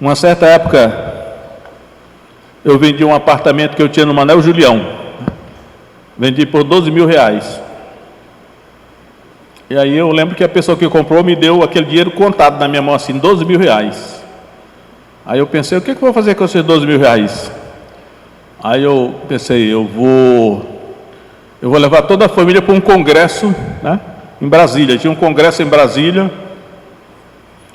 Uma certa época, eu vendi um apartamento que eu tinha no Manuel Julião. Vendi por R$12.000. E aí eu lembro que a pessoa que comprou me deu aquele dinheiro contado na minha mão assim, R$12.000. Aí eu pensei, o que eu vou fazer com esses R$12.000? Aí eu pensei, eu vou levar toda a família para um congresso, né, em Brasília. Tinha um congresso em Brasília.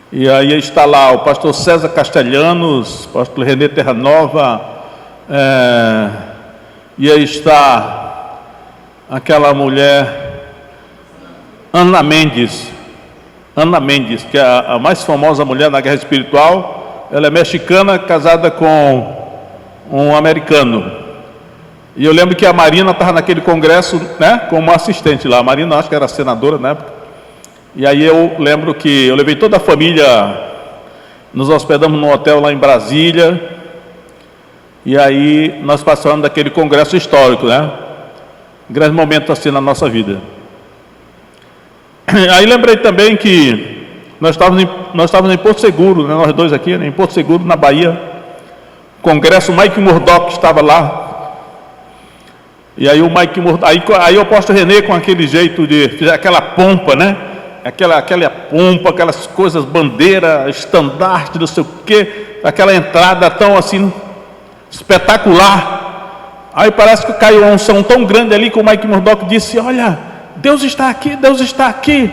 E aí está lá o pastor César Castelhanos, o pastor Renê Terranova, e aí está aquela mulher Ana Mendes, que é a mais famosa mulher na guerra espiritual. Ela é mexicana, casada com um americano. E eu lembro que a Marina estava naquele congresso, né, como assistente lá. A Marina acho que era senadora na época. E aí eu lembro que eu levei toda a família, nos hospedamos num hotel lá em Brasília, e aí nós passamos daquele congresso histórico, né? Um grande momento assim na nossa vida. Aí lembrei também que nós estávamos em Porto Seguro, né, nós dois aqui, né, em Porto Seguro, na Bahia. O congresso Mike Murdock estava lá. E aí o Mike Murdock, aí o apóstolo Renê, com aquele jeito de fazer aquela pompa, né? Aquela pompa, aquelas coisas, bandeira, estandarte, não sei o quê, aquela entrada tão assim espetacular. Aí parece que caiu uma unção tão grande ali que o Mike Murdock disse: olha, Deus está aqui,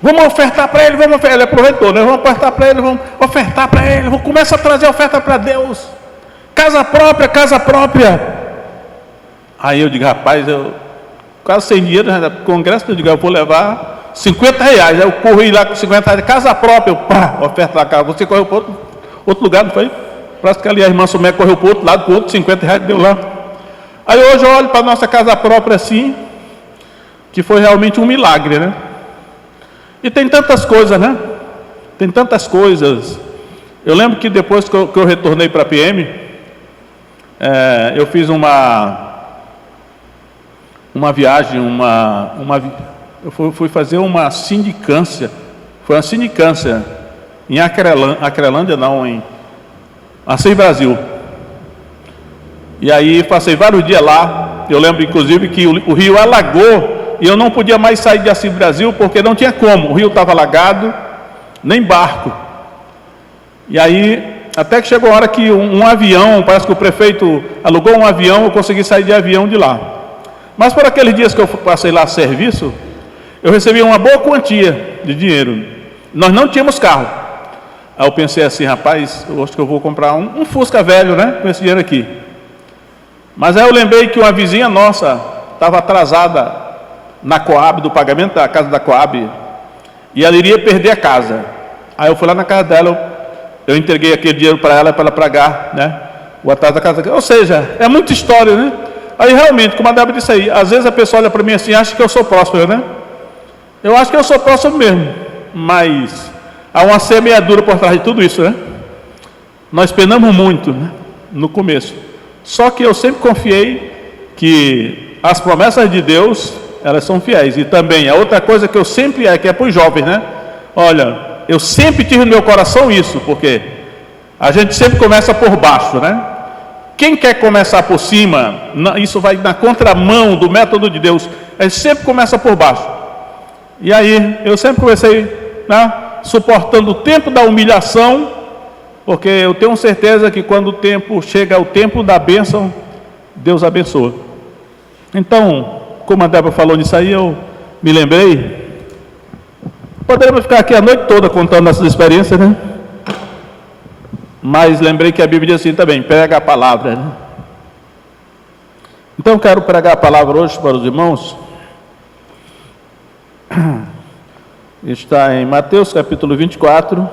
vamos ofertar para ele, ele aproveitou, né? Vamos ofertar para ele, vamos começar a trazer oferta para Deus, casa própria. Aí eu digo, rapaz, eu quase sem dinheiro, né, congresso, eu digo, eu vou levar R$50. Aí eu corri lá com R$50, casa própria, oferta da casa. Você correu para outro lugar, não foi? Parece que ali a irmã Sumé correu para o outro lado, com outro R$50 deu lá. Aí hoje eu olho para a nossa casa própria assim, que foi realmente um milagre, né? E tem tantas coisas, né? Tem tantas coisas. Eu lembro que depois que eu retornei para a PM, eu fiz uma viagem, eu fui fazer uma sindicância. Foi uma sindicância em Acrelândia, não, em Assis Brasil. E aí passei vários dias lá. Eu lembro inclusive que o rio alagou e eu não podia mais sair de Assis Brasil porque não tinha como. O rio estava alagado, nem barco. E aí até que chegou a hora que um avião, parece que o prefeito alugou um avião, eu consegui sair de avião de lá. Mas por aqueles dias que eu passei lá a serviço, eu recebi uma boa quantia de dinheiro. Nós não tínhamos carro. Aí eu pensei assim, rapaz, eu acho que eu vou comprar um Fusca velho, né, com esse dinheiro aqui. Mas aí eu lembrei que uma vizinha nossa estava atrasada na Coab, do pagamento da casa da Coab, e ela iria perder a casa. Aí eu fui lá na casa dela, eu entreguei aquele dinheiro para ela pagar, né, o atraso da casa. Ou seja, é muita história, né? Aí realmente, como a Débora disse aí, às vezes a pessoa olha para mim assim, acha que eu sou próspero, né? Eu acho que eu sou próspero mesmo, mas há uma semeadura por trás de tudo isso, né? Nós penamos muito, né, no começo. Só que eu sempre confiei que as promessas de Deus, elas são fiéis. E também a outra coisa que eu sempre que é para os jovens, né? Olha, eu sempre tive no meu coração isso, porque a gente sempre começa por baixo, né? Quem quer começar por cima, isso vai na contramão do método de Deus. A gente sempre começa por baixo. E aí, eu sempre comecei, né, suportando o tempo da humilhação, porque eu tenho certeza que quando o tempo chega, o tempo da bênção, Deus abençoa. Então, como a Débora falou nisso aí, eu me lembrei. Poderíamos ficar aqui a noite toda contando essas experiências, né? Mas lembrei que a Bíblia diz assim também, prega a palavra, né? Então eu quero pregar a palavra hoje para os irmãos. Está em Mateus capítulo 24.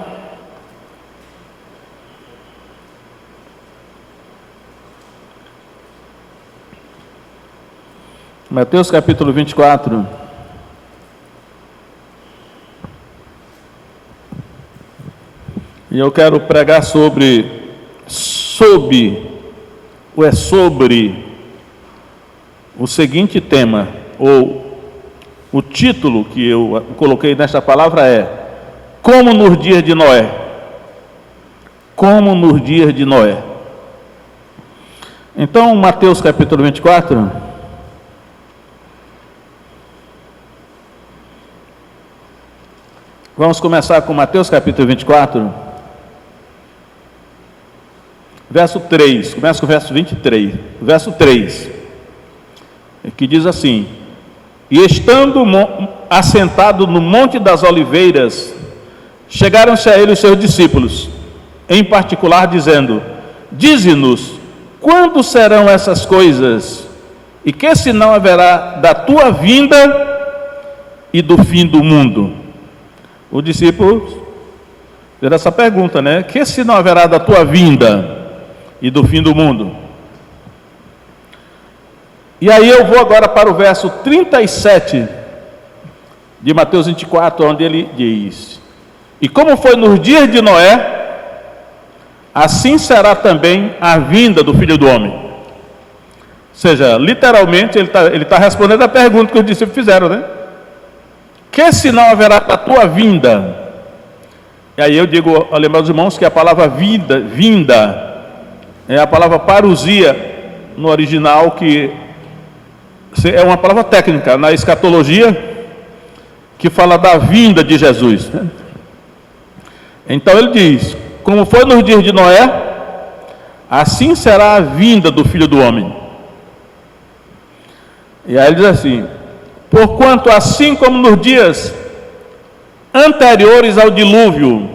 Mateus capítulo 24. E eu quero pregar sobre o seguinte tema, ou o título que eu coloquei nesta palavra é: Como nos dias de Noé. como nos dias de Noé. Então, Mateus capítulo 24, vamos começar com Mateus capítulo 24, verso 3, começa com o verso 23, verso 3, que diz assim: e estando assentado no Monte das Oliveiras, chegaram-se a ele os seus discípulos, em particular dizendo: dize-nos, quando serão essas coisas? E que sinal haverá da tua vinda e do fim do mundo? O discípulo fez essa pergunta, né? Que sinal haverá da tua vinda e do fim do mundo? E aí eu vou agora para o verso 37 de Mateus 24, onde ele diz: e como foi nos dias de Noé, assim será também a vinda do Filho do Homem. Ou seja, literalmente ele tá respondendo a pergunta que os discípulos fizeram, né? Que sinal haverá da tua vinda? E aí eu digo, olha, meus irmãos, que a palavra vinda, é a palavra parousia no original, que é uma palavra técnica na escatologia, que fala da vinda de Jesus, né? Então ele diz: como foi nos dias de Noé, assim será a vinda do Filho do Homem. E aí ele diz assim: porquanto assim como nos dias anteriores ao dilúvio,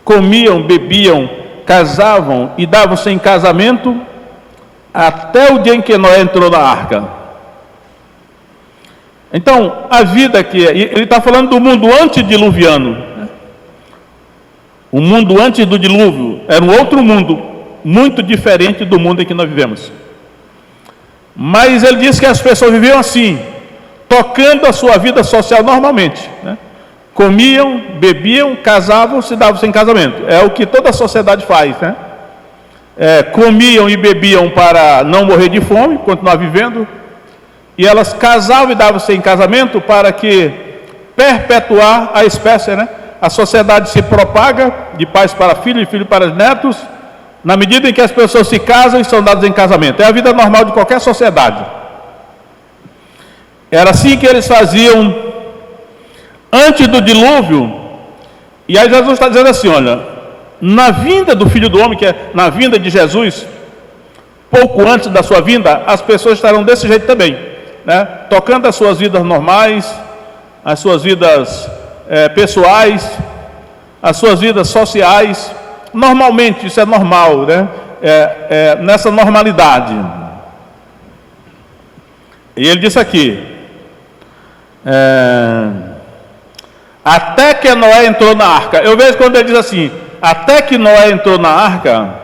comiam, bebiam, casavam e davam-se em casamento, até o dia em que Noé entrou na arca. Então, a vida que ele está falando do mundo antediluviano. O mundo antes do dilúvio era um outro mundo, muito diferente do mundo em que nós vivemos. Mas ele diz que as pessoas viviam assim, tocando a sua vida social normalmente, né? Comiam, bebiam, casavam, se davam sem casamento. É o que toda a sociedade faz, né? Comiam e bebiam para não morrer de fome, continuar vivendo. E elas casavam e davam-se em casamento para que perpetuar a espécie, né? A sociedade se propaga de pais para filhos, de filhos para netos, na medida em que as pessoas se casam e são dadas em casamento. É a vida normal de qualquer sociedade. Era assim que eles faziam antes do dilúvio. E aí Jesus está dizendo assim: olha, na vinda do Filho do Homem, que é na vinda de Jesus, pouco antes da sua vinda, as pessoas estarão desse jeito também, né? Tocando as suas vidas normais, as suas vidas pessoais, as suas vidas sociais, normalmente. Isso é normal, né? Nessa normalidade. E ele disse aqui: até que Noé entrou na arca. Eu vejo quando ele diz assim, até que Noé entrou na arca,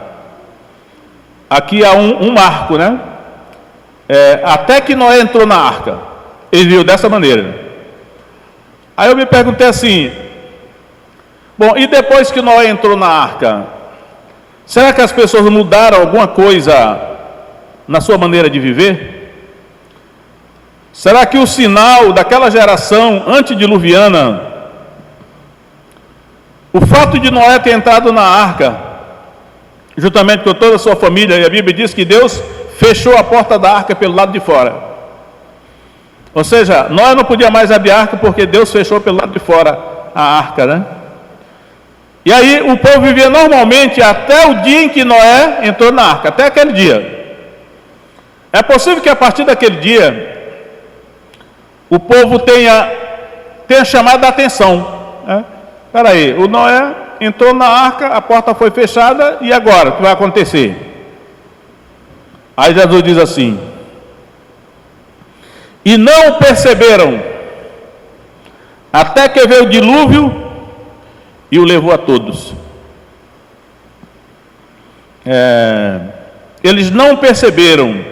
aqui há um marco, né? Até que Noé entrou na arca. Ele viu dessa maneira. Aí eu me perguntei assim: bom, e depois que Noé entrou na arca, será que as pessoas mudaram alguma coisa na sua maneira de viver? Será que o sinal daquela geração antediluviana, o fato de Noé ter entrado na arca, juntamente com toda a sua família, e a Bíblia diz que Deus fechou a porta da arca pelo lado de fora. Ou seja, Noé não podia mais abrir a arca porque Deus fechou pelo lado de fora a arca, né? E aí o povo vivia normalmente até o dia em que Noé entrou na arca, até aquele dia. É possível que a partir daquele dia o povo tenha chamado a atenção, né? Espera aí, o Noé entrou na arca, a porta foi fechada, e agora? O que vai acontecer? Aí Jesus diz assim: e não perceberam, até que veio o dilúvio e o levou a todos. Eles não perceberam.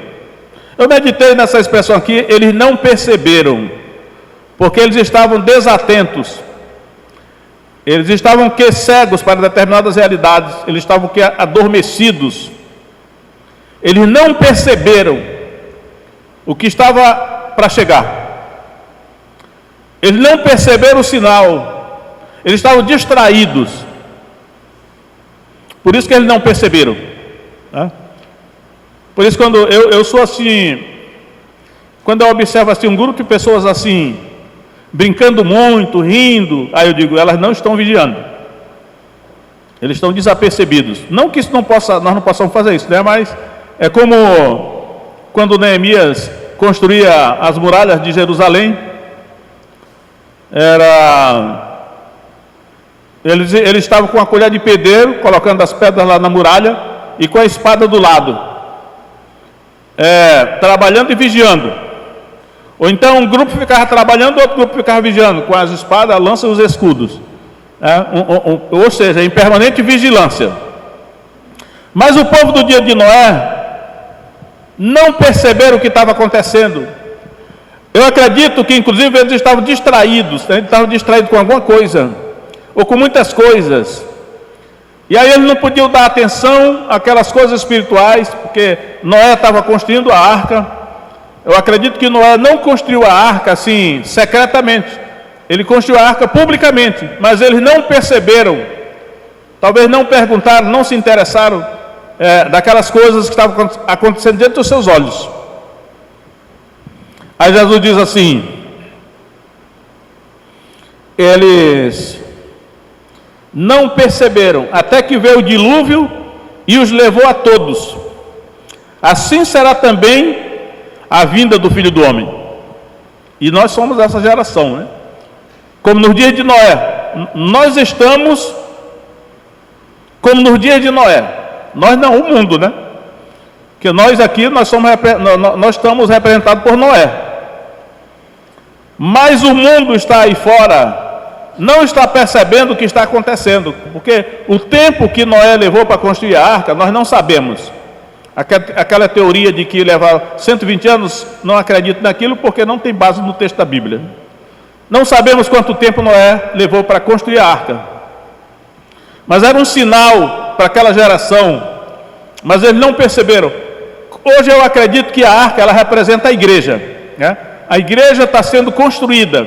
Eu meditei nessa expressão aqui, eles não perceberam, porque eles estavam desatentos, eles estavam cegos para determinadas realidades, eles estavam adormecidos. Eles não perceberam o que estava para chegar. Eles não perceberam o sinal. Eles estavam distraídos. Por isso que eles não perceberam. Né? Por isso, quando eu sou assim, quando eu observo assim, um grupo de pessoas assim, brincando muito, rindo, aí eu digo, elas não estão vigiando. Eles estão desapercebidos. Não que isso nós não possamos fazer isso, né? Mas é como quando Neemias construía as muralhas de Jerusalém. Eles estavam com a colher de pedreiro, colocando as pedras lá na muralha e com a espada do lado, trabalhando e vigiando. Ou então um grupo ficava trabalhando, outro grupo ficava vigiando com as espadas, a lança e os escudos. Ou seja, em permanente vigilância. Mas o povo do dia de Noé não perceberam o que estava acontecendo. Eu acredito que inclusive eles estavam distraídos, né? Eles estavam distraídos com alguma coisa, ou com muitas coisas. E aí eles não podiam dar atenção àquelas coisas espirituais, porque Noé estava construindo a arca. Eu acredito que Noé não construiu a arca assim, secretamente. Ele construiu a arca publicamente, mas eles não perceberam, talvez não perguntaram, não se interessaram daquelas coisas que estavam acontecendo diante dos seus olhos. Aí Jesus diz assim, eles não perceberam, até que veio o dilúvio e os levou a todos. Assim será também a vinda do Filho do Homem. E nós somos essa geração, né? Como nos dias de Noé, nós estamos como nos dias de Noé. Nós não, o mundo, né? Porque nós aqui, nós estamos representados por Noé. Mas o mundo está aí fora, não está percebendo o que está acontecendo, porque o tempo que Noé levou para construir a arca, nós não sabemos. Aquela teoria de que levar 120 anos, não acredito naquilo, porque não tem base no texto da Bíblia. Não sabemos quanto tempo Noé levou para construir a arca, mas era um sinal para aquela geração, mas eles não perceberam. Hoje eu acredito que a arca, ela representa a igreja, né? A igreja está sendo construída,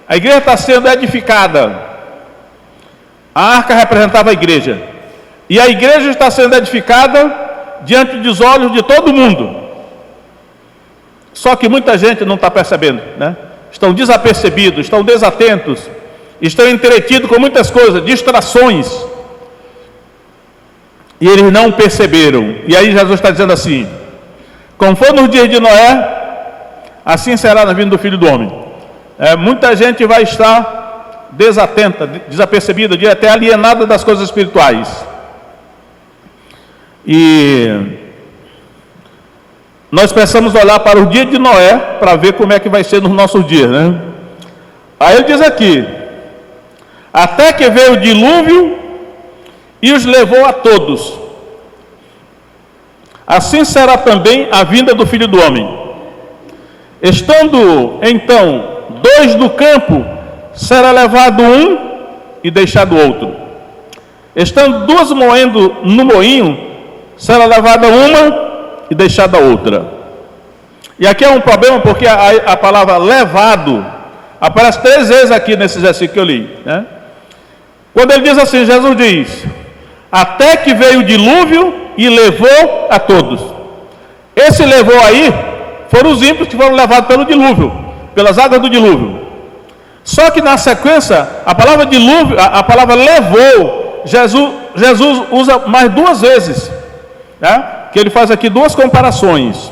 a igreja está sendo edificada. A arca representava a igreja, e a igreja está sendo edificada diante dos olhos de todo mundo. Só que muita gente não está percebendo, né? Estão desapercebidos, estão desatentos, estão entretidos com muitas coisas, distrações, e eles não perceberam. E aí Jesus está dizendo assim, como foi nos dias de Noé, assim será na vinda do Filho do Homem. Muita gente vai estar desatenta, desapercebida, até alienada das coisas espirituais. E nós precisamos olhar para o dia de Noé para ver como é que vai ser nos nossos dias, né? Aí ele diz aqui, até que veio o dilúvio e os levou a todos. Assim será também a vinda do Filho do Homem. Estando então 2 no campo, será levado um e deixado outro. Estando 2 moendo no moinho, será levada uma e deixada outra. E aqui é um problema, porque a palavra levado aparece 3 vezes aqui nesse versículo que eu li, né? Quando ele diz assim, Jesus diz, até que veio o dilúvio e levou a todos. Esse levou aí foram os ímpios que foram levados pelo dilúvio, pelas águas do dilúvio. Só que na sequência, a palavra dilúvio, a palavra levou, Jesus usa mais 2 vezes, né? Que ele faz aqui 2 comparações.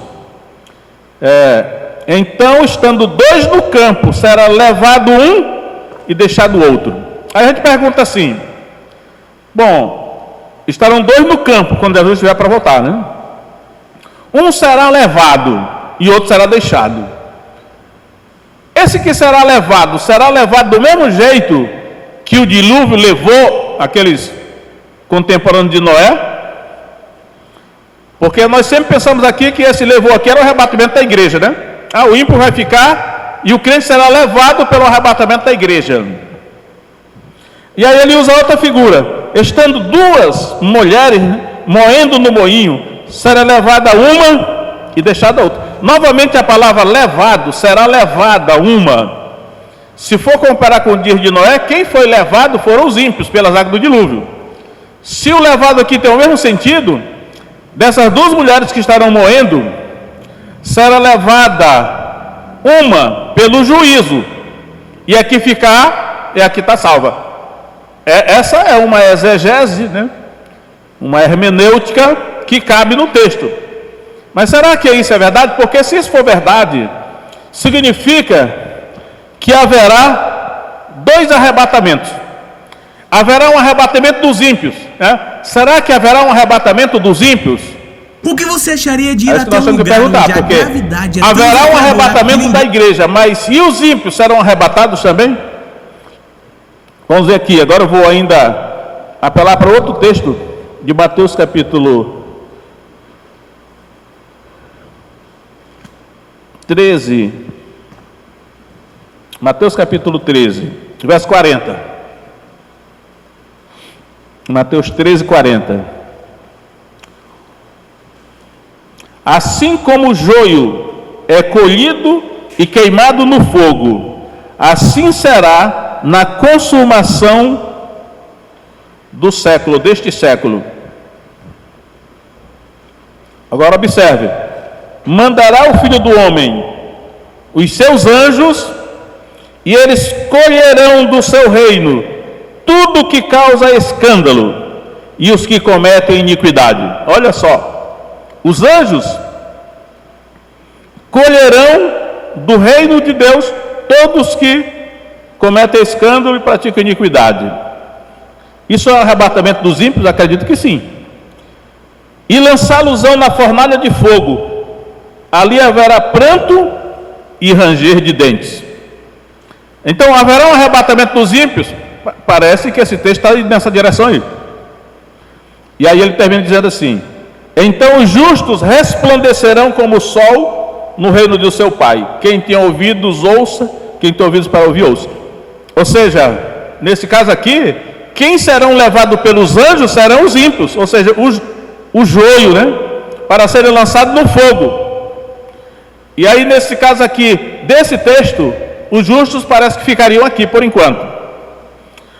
Então, estando 2 no campo, será levado um e deixado outro. Aí a gente pergunta assim, bom, estarão 2 no campo quando Jesus estiver para voltar, né? Um será levado e outro será deixado. Esse que será levado do mesmo jeito que o dilúvio levou aqueles contemporâneos de Noé? Porque nós sempre pensamos aqui que esse levou aqui era o arrebatamento da igreja, né? O ímpio vai ficar e o crente será levado pelo arrebatamento da igreja. E aí ele usa outra figura, estando 2 mulheres moendo no moinho, será levada uma e deixada outra. Novamente a palavra levado, será levada uma. Se for comparar com o dia de Noé, quem foi levado foram os ímpios pelas águas do dilúvio. Se o levado aqui tem o mesmo sentido, dessas duas mulheres que estarão moendo, será levada uma pelo juízo, e a que ficar é a que está salva. Essa é uma exegese, né? Uma hermenêutica que cabe no texto. Mas será que isso é verdade? Porque se isso for verdade, significa que haverá dois arrebatamentos. Haverá um arrebatamento dos ímpios, né? Será que haverá um arrebatamento dos ímpios? O que você acharia de ir Nós até um temos que lugar perguntar, onde a porque gravidade é haverá um tão arrebatamento que da igreja, mas e os ímpios serão arrebatados também? Vamos ver aqui, agora eu vou ainda apelar para outro texto de Mateus capítulo 13. Mateus capítulo 13, verso 40. Mateus 13, 40. Assim como o joio é colhido e queimado no fogo, assim será na consumação do século, deste século. Agora observe: mandará o Filho do Homem os seus anjos, e eles colherão do seu reino tudo que causa escândalo e os que cometem iniquidade. Olha só, os anjos colherão do reino de Deus todos que cometem escândalo e praticam iniquidade. Isso é o arrebatamento dos ímpios? Acredito que sim. E lançá-los-ão na fornalha de fogo, ali haverá pranto e ranger de dentes. Então haverá um arrebatamento dos ímpios? Parece que esse texto está nessa direção aí. E aí ele termina dizendo assim: então os justos resplandecerão como o sol no reino do seu Pai. Quem tem ouvidos ouça, quem tem ouvidos para ouvir ouça. Ou seja, nesse caso aqui, quem serão levados pelos anjos serão os ímpios, ou seja, o joio, né? Para serem lançados no fogo. E aí nesse caso aqui, desse texto, os justos parece que ficariam aqui por enquanto.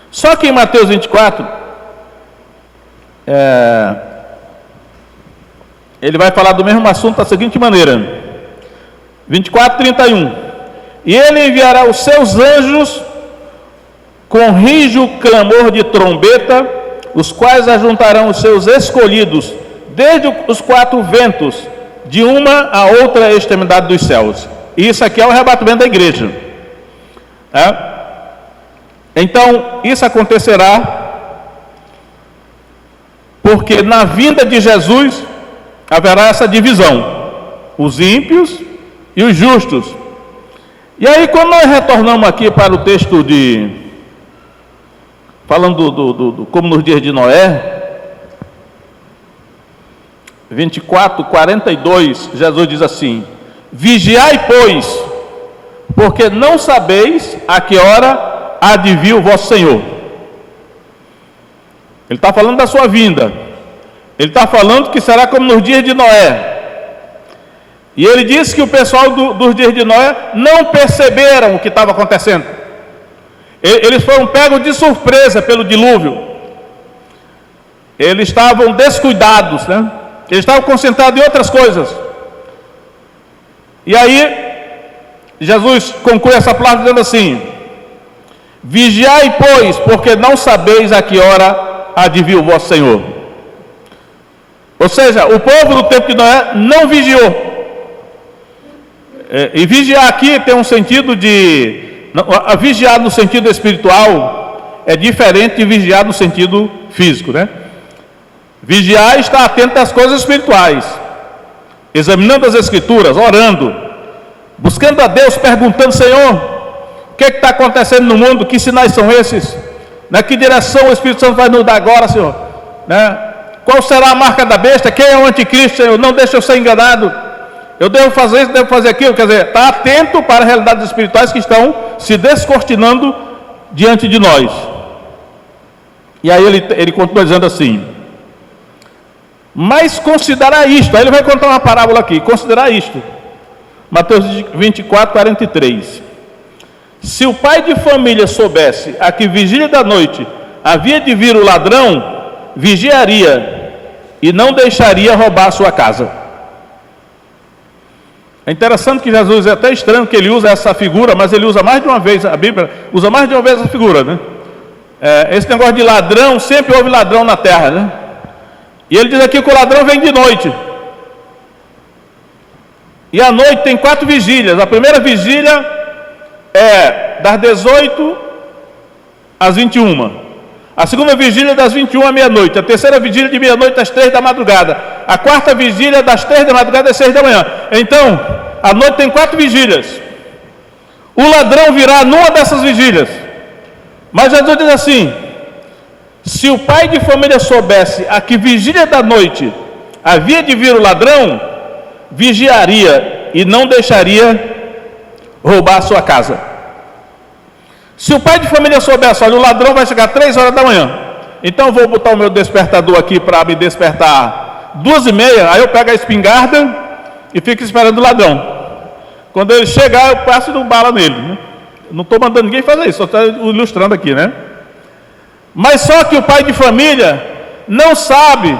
Só que em Mateus 24, ele vai falar do mesmo assunto da seguinte maneira: 24, 31. E ele enviará os seus anjos com rijo clamor de trombeta, os quais ajuntarão os seus escolhidos desde os quatro ventos, de uma a outra extremidade dos céus. E isso aqui é o arrebatamento da igreja. Então, isso acontecerá porque na vinda de Jesus haverá essa divisão: os ímpios e os justos. E aí, quando nós retornamos aqui para o texto falando como nos dias de Noé, 24, 42, Jesus diz assim: vigiai, pois, porque não sabeis a que hora há de vir o vosso Senhor. Ele está falando da sua vinda. Ele está falando que será como nos dias de Noé. E ele disse que o pessoal dos dias de Noé não perceberam o que estava acontecendo. Eles foram pegos de surpresa pelo dilúvio. Eles estavam descuidados, né? Eles estavam concentrados em outras coisas. E aí Jesus conclui essa palavra dizendo assim: vigiai, pois, porque não sabeis a que hora há de vir o vosso Senhor. Ou seja, o povo do tempo de Noé não vigiou. E vigiar aqui tem um sentido a vigiar no sentido espiritual é diferente de vigiar no sentido físico, né? Vigiar está atento às coisas espirituais, examinando as escrituras, orando, buscando a Deus, perguntando: Senhor, o que está acontecendo no mundo? Que sinais são esses? Né? Que direção o Espírito Santo vai nos dar agora, Senhor? Né? Qual será a marca da besta? Quem é o anticristo, Senhor? Não deixe eu ser enganado. Eu devo fazer isso, devo fazer aquilo. Quer dizer, está atento para as realidades espirituais que estão se descortinando diante de nós. E aí ele continua dizendo assim: mas considerar isto. Aí ele vai contar uma parábola aqui: considerar isto. Mateus 24, 43. Se o pai de família soubesse a que vigília da noite havia de vir o ladrão, vigiaria e não deixaria roubar a sua casa. É interessante que Jesus, é até estranho que ele usa essa figura, mas ele usa mais de uma vez, a Bíblia usa mais de uma vez essa figura, né? Esse negócio de ladrão, sempre houve ladrão na terra, né? E ele diz aqui que o ladrão vem de noite. E à noite tem 4 vigílias. A primeira vigília é das 18 às 21. A segunda vigília é das 21 à meia-noite. A terceira vigília de meia-noite às 3 da madrugada. A quarta vigília é das 3 da madrugada às 6 da manhã. Então, à noite tem 4 vigílias. O ladrão virá numa dessas vigílias. Mas Jesus diz assim: se o pai de família soubesse a que vigília da noite havia de vir o ladrão, vigiaria e não deixaria roubar a sua casa. Se o pai de família soubesse, olha, o ladrão vai chegar 3 horas da manhã, então eu vou botar o meu despertador aqui para me despertar 2h30, aí eu pego a espingarda e fico esperando o ladrão. Quando ele chegar, eu passo e dou bala nele, né? Não estou mandando ninguém fazer isso, só estou ilustrando aqui, né? Mas só que o pai de família não sabe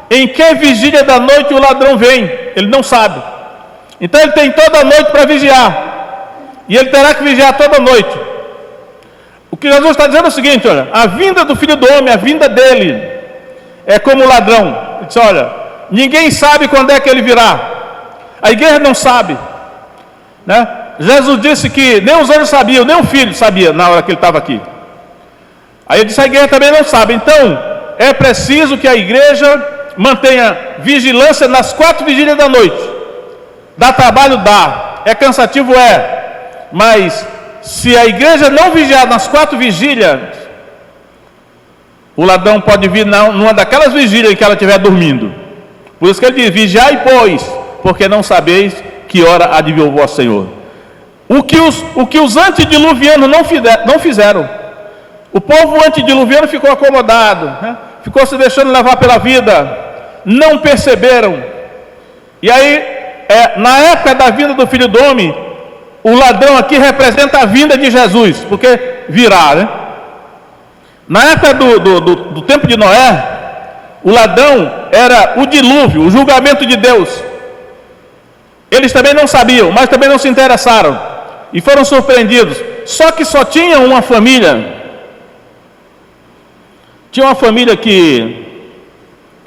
em que vigília da noite o ladrão vem. Ele não sabe. Então ele tem toda a noite para vigiar. E ele terá que vigiar toda a noite. O que Jesus está dizendo é o seguinte: olha, a vinda do Filho do Homem, a vinda dele, é como o ladrão. Ele diz: olha, ninguém sabe quando é que ele virá. A igreja não sabe, né? Jesus disse que nem os anjos sabiam, nem o Filho sabia na hora que ele estava aqui. Aí ele disse: a igreja também não sabe. Então é preciso que a igreja mantenha vigilância nas 4 vigílias da noite. Dá trabalho? Dá. É cansativo? É. Mas se a igreja não vigiar nas 4 vigílias, o ladrão pode vir numa daquelas vigílias em que ela estiver dormindo. Por isso que ele diz: vigiai, pois, porque não sabeis que hora há de vir o vosso Senhor. O que os antediluvianos não fizeram. O povo antediluviano ficou acomodado, né? Ficou se deixando levar pela vida, não perceberam. E aí, na época da vinda do Filho do Homem, o ladrão aqui representa a vinda de Jesus, porque virá, né? Na época do tempo de Noé, o ladrão era o dilúvio, o julgamento de Deus. Eles também não sabiam, mas também não se interessaram e foram surpreendidos. Só que só tinha uma família. Tinha uma família que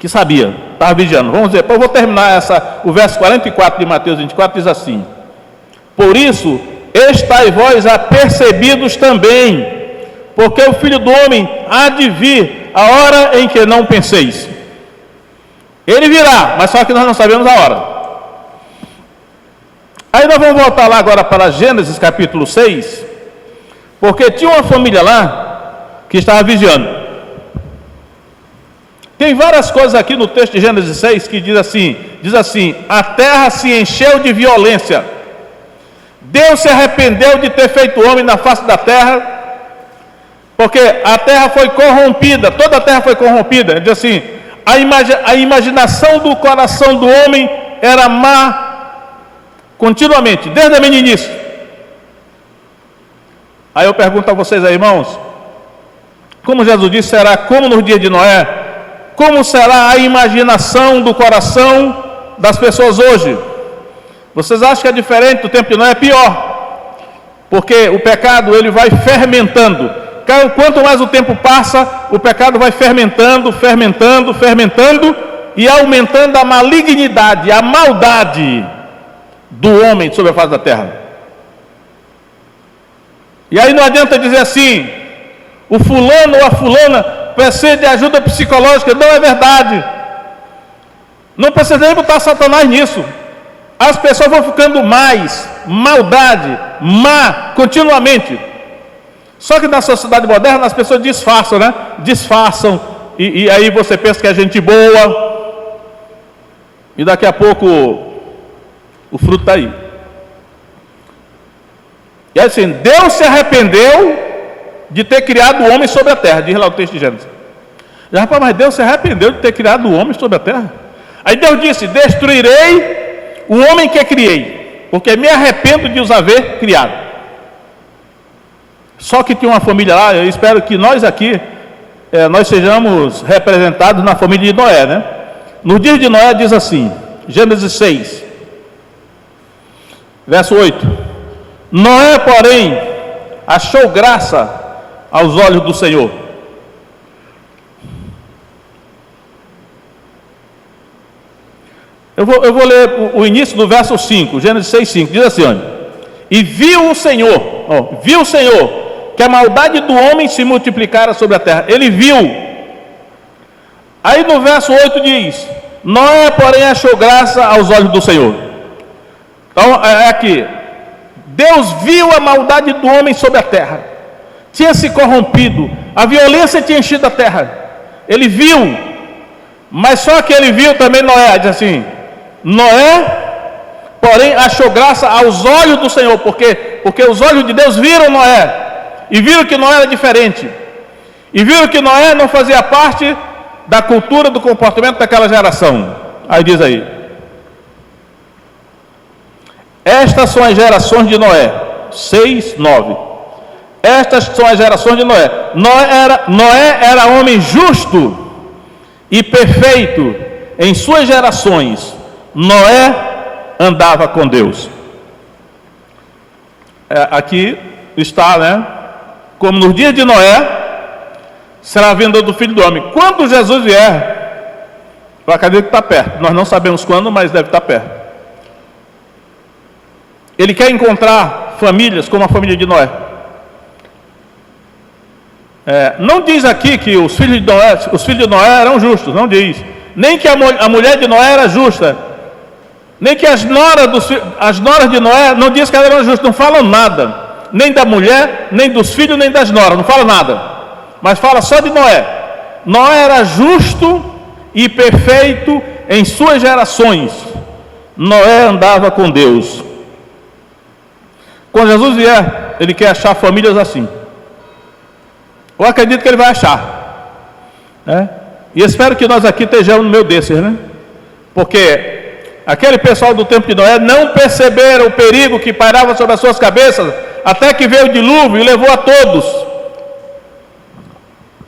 sabia, estava vigiando. Vamos dizer, eu vou terminar o verso 44 de Mateus 24, diz assim: por isso, estai vós apercebidos também, porque o Filho do Homem há de vir a hora em que não penseis. Ele virá, mas só que nós não sabemos a hora. Aí nós vamos voltar lá agora para Gênesis capítulo 6, porque tinha uma família lá que estava vigiando. Tem várias coisas aqui no texto de Gênesis 6 que diz assim: a terra se encheu de violência. Deus se arrependeu de ter feito o homem na face da terra, porque a terra foi corrompida, toda a terra foi corrompida. Ele diz assim: a imaginação do coração do homem era má continuamente, desde a meninice. Aí eu pergunto a vocês aí, irmãos, como Jesus disse, será como nos dias de Noé? Como será a imaginação do coração das pessoas hoje? Vocês acham que é diferente do tempo de Noé? É pior, porque o pecado ele vai fermentando. Quanto mais o tempo passa, o pecado vai fermentando e aumentando a malignidade, a maldade do homem sobre a face da terra. E aí não adianta dizer assim: o fulano ou a fulana precisa de ajuda psicológica. Não é verdade. Não precisa nem botar Satanás nisso. As pessoas vão ficando mais maldade, má, continuamente. Só que na sociedade moderna as pessoas disfarçam, né? Disfarçam. E aí você pensa que é gente boa. E daqui a pouco o fruto está aí. E assim, Deus se arrependeu de ter criado o homem sobre a terra. Diz lá o texto de Gênesis. Já, rapaz, mas Deus se arrependeu de ter criado o homem sobre a terra. Aí Deus disse: destruirei o homem que criei, porque me arrependo de os haver criado. Só que tinha uma família lá, eu espero que nós aqui nós sejamos representados na família de Noé, né? No dia de Noé diz assim, Gênesis 6, verso 8: Noé, porém, achou graça aos olhos do Senhor. Eu vou ler o início do verso 5, Gênesis 6, 5, diz assim, olha: E viu o Senhor que a maldade do homem se multiplicara sobre a terra. Ele viu. Aí no verso 8 diz: Noé, porém, achou graça aos olhos do Senhor. Então, é aqui. Deus viu a maldade do homem sobre a terra. Tinha se corrompido. A violência tinha enchido a terra. Ele viu. Mas só que ele viu também Noé. Diz assim: Noé, porém, achou graça aos olhos do Senhor. Porque os olhos de Deus viram Noé. E viram que Noé era diferente. E viram que Noé não fazia parte da cultura, do comportamento daquela geração. Aí diz aí: Estas são as gerações de Noé. 6, 9. Estas são as gerações de Noé. Noé era homem justo e perfeito em suas gerações. Noé andava com Deus. Aqui está, né? Como nos dias de Noé, será a vinda do Filho do Homem. Quando Jesus vier, eu acredito que está perto. Nós não sabemos quando, mas deve estar perto. Ele quer encontrar famílias como a família de Noé. Não diz aqui que os filhos de Noé eram justos, não diz. Nem que a mulher de Noé era justa. Nem que as noras de Noé, não diz que elas eram justas, não falam nada. Nem da mulher, nem dos filhos, nem das noras, não fala nada. Mas fala só de Noé. Noé era justo e perfeito em suas gerações. Noé andava com Deus. Quando Jesus vier, ele quer achar famílias assim. Eu acredito que ele vai achar, né? E espero que nós aqui estejamos no meio desses, né? Porque aquele pessoal do tempo de Noé não perceberam o perigo que pairava sobre as suas cabeças, até que veio o dilúvio e levou a todos.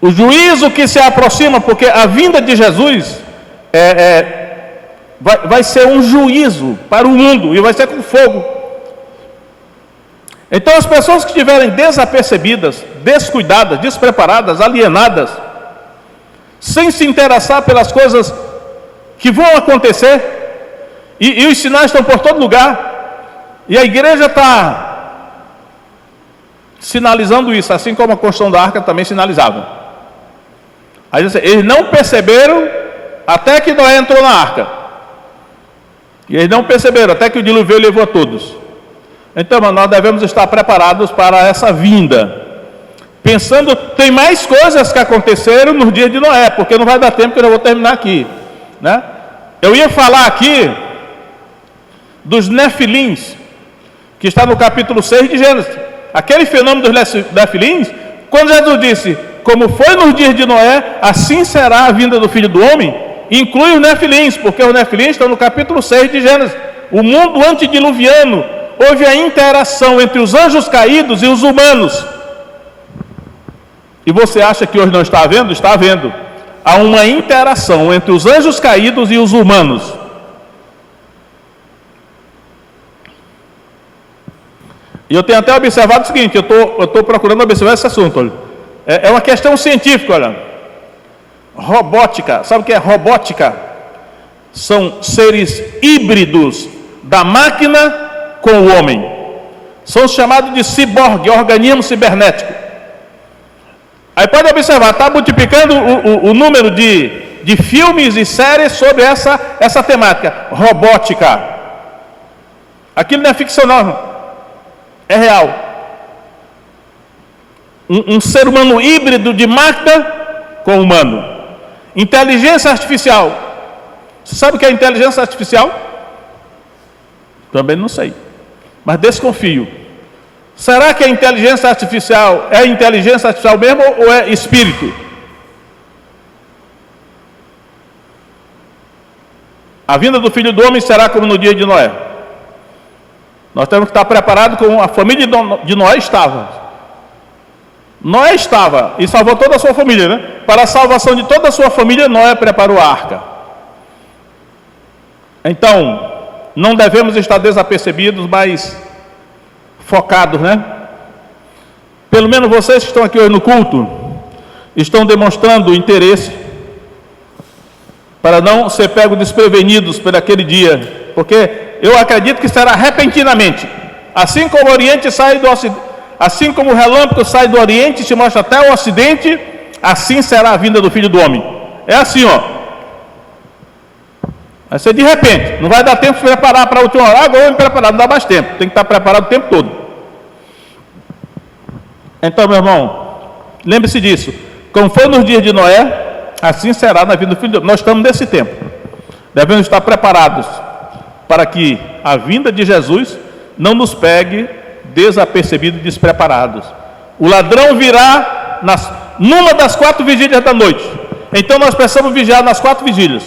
O juízo que se aproxima, porque a vinda de Jesus vai ser um juízo para o mundo, e vai ser com fogo. Então as pessoas que estiverem desapercebidas, descuidadas, despreparadas, alienadas, sem se interessar pelas coisas que vão acontecer, e os sinais estão por todo lugar, e a igreja está sinalizando isso, assim como a construção da arca também sinalizava. Aí eles não perceberam até que Noé entrou na arca, e eles não perceberam até que o dilúvio veio e levou a todos. Então nós devemos estar preparados para essa vinda, pensando, tem mais coisas que aconteceram nos dias de Noé, porque não vai dar tempo que eu não vou terminar aqui, né? Eu ia falar aqui dos nefilins, que está no capítulo 6 de Gênesis. Aquele fenômeno dos nefilins, quando Jesus disse, como foi nos dias de Noé, assim será a vinda do Filho do Homem, inclui os nefilins, porque os nefilins estão no capítulo 6 de Gênesis. O mundo antediluviano, houve a interação entre os anjos caídos e os humanos. E você acha que hoje não está havendo? Está havendo. Há uma interação entre os anjos caídos e os humanos. E eu tenho até observado o seguinte, eu estou procurando observar esse assunto. Olha. É uma questão científica, olha. Robótica, sabe o que é robótica? São seres híbridos da máquina com o homem. São chamados de ciborgue, organismo cibernético. Aí pode observar, está multiplicando o número de filmes e séries sobre essa temática, robótica. Aquilo não é ficção não, é real. Um ser humano híbrido de máquina com humano. Inteligência artificial. Você sabe o que é inteligência artificial? Também não sei, mas desconfio. Será que a inteligência artificial é inteligência artificial mesmo ou é espírito? A vinda do Filho do Homem será como no dia de Noé. Nós temos que estar preparados como a família de Noé estava. Noé estava e salvou toda a sua família, né? Para a salvação de toda a sua família, Noé preparou a arca. Então, não devemos estar desapercebidos, mas focados, né? Pelo menos vocês que estão aqui hoje no culto, estão demonstrando interesse para não ser pegos desprevenidos por aquele dia, porque eu acredito que será repentinamente, assim como o Oriente sai do Ocidente, assim como o relâmpago sai do Oriente e se mostra até o Ocidente, assim será a vinda do Filho do Homem. É assim, ó. Vai ser de repente, não vai dar tempo de se preparar para a última hora. Agora eu me preparar, não dá mais tempo, tem que estar preparado o tempo todo. Então, meu irmão, lembre-se disso, como foi nos dias de Noé, assim será na vida do Filho do Homem. Nós estamos nesse tempo, devemos estar preparados para que a vinda de Jesus não nos pegue desapercebidos e despreparados. O ladrão virá numa das 4 vigílias da noite, então nós precisamos vigiar nas 4 vigílias.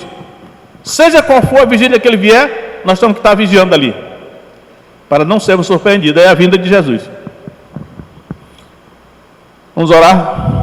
Seja qual for a vigília que ele vier, nós temos que estar vigiando ali, para não sermos surpreendidos. É a vinda de Jesus. Vamos orar?